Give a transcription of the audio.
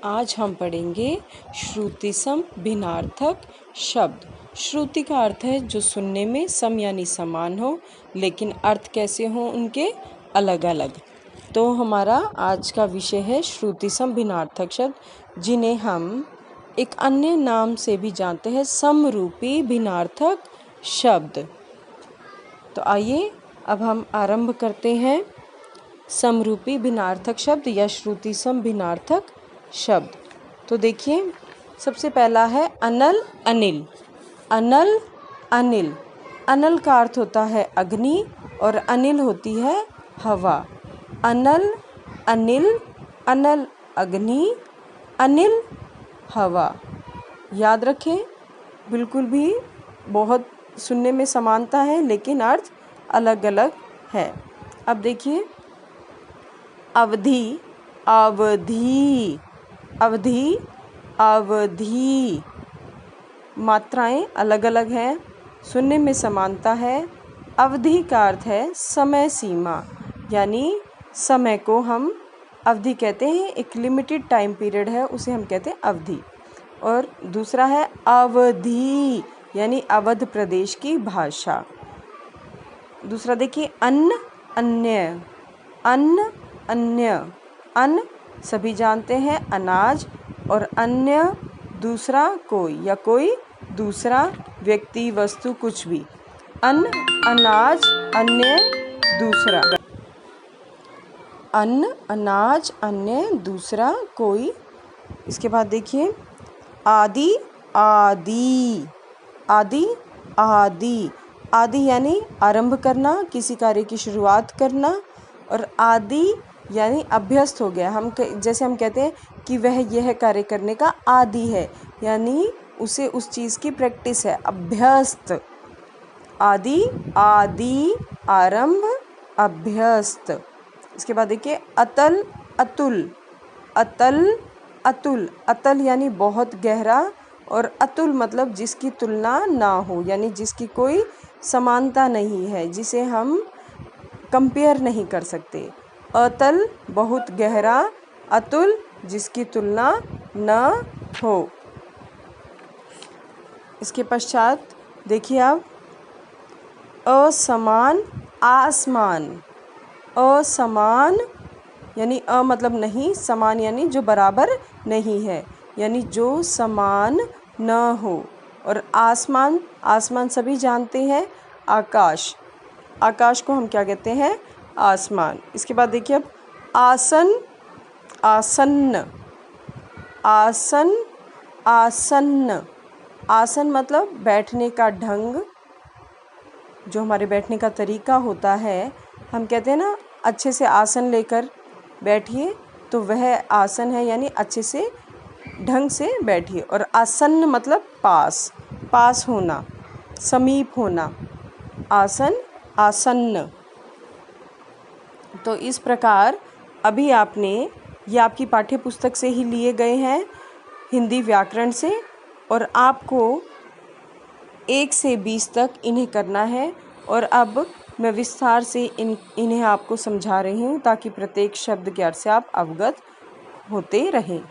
आज हम पढ़ेंगे श्रुति सम भिन्नार्थक शब्द। श्रुति का अर्थ है जो सुनने में सम यानी समान हो, लेकिन अर्थ कैसे हो उनके अलग अलग। तो हमारा आज का विषय है श्रुति सम भिन्नार्थक शब्द, जिन्हें हम एक अन्य नाम से भी जानते हैं समरूपी भिन्नार्थक शब्द। तो आइए अब हम आरंभ करते हैं समरूपी भिन्नार्थक शब्द या श्रुति सम भिन्नार्थक शब्द। तो देखिए, सबसे पहला है अनल अनिल। अनल अनिल, अनल का अर्थ होता है अग्नि और अनिल होती है हवा। अनल अनिल, अनल अग्नि, अनिल हवा। याद रखें, बिल्कुल भी बहुत सुनने में समानता है लेकिन अर्थ अलग अलग है। अब देखिए, अवधि अवधि, अवधि अवधि, मात्राएं अलग अलग हैं, सुनने में समानता है। अवधि का अर्थ है समय सीमा, यानी समय को हम अवधि कहते हैं, एक लिमिटेड टाइम पीरियड है उसे हम कहते हैं अवधि। और दूसरा है अवधि, यानी अवध प्रदेश की भाषा। दूसरा देखिए, अन्न अन्य, अन्न अन्य, अन्न सभी जानते हैं अनाज, और अन्य दूसरा कोई या कोई दूसरा व्यक्ति वस्तु कुछ भी। अन्न अनाज अन्य दूसरा, अन्न अनाज अन्य दूसरा कोई। इसके बाद देखिए, आदि आदि, आदि आदि, आदि यानी आरंभ करना, किसी कार्य की शुरुआत करना। और आदि यानी अभ्यस्त हो गया, हम जैसे हम कहते हैं कि वह यह कार्य करने का आदी है, यानी उसे उस चीज़ की प्रैक्टिस है, अभ्यस्त। आदि आदि, आरंभ, अभ्यस्त। इसके बाद देखिए, अतल अतुल, अतल अतुल, अतल यानी बहुत गहरा, और अतुल मतलब जिसकी तुलना ना हो, यानी जिसकी कोई समानता नहीं है, जिसे हम कंपेयर नहीं कर सकते। अतल बहुत गहरा, अतुल जिसकी तुलना न हो। इसके पश्चात देखिए आप, असमान आसमान, असमान यानी अ मतलब नहीं, समान यानी जो बराबर नहीं है, यानी जो समान न हो। और आसमान, आसमान सभी जानते हैं आकाश, आकाश को हम क्या कहते हैं, आसमान। इसके बाद देखिए, अब आसन आसन्न, आसन आसन्न, आसन मतलब बैठने का ढंग, जो हमारे बैठने का तरीका होता है। हम कहते हैं ना, अच्छे से आसन लेकर बैठिए, तो वह आसन है, यानी अच्छे से ढंग से बैठिए। और आसन्न मतलब पास, पास होना, समीप होना, आसन आसन्न। तो इस प्रकार अभी आपने, ये आपकी पाठ्य पुस्तक से ही लिए गए हैं हिंदी व्याकरण से, और आपको 1 से 20 तक इन्हें करना है। और अब मैं विस्तार से इन्हें आपको समझा रही हूँ, ताकि प्रत्येक शब्द के अर्थ से आप अवगत होते रहें।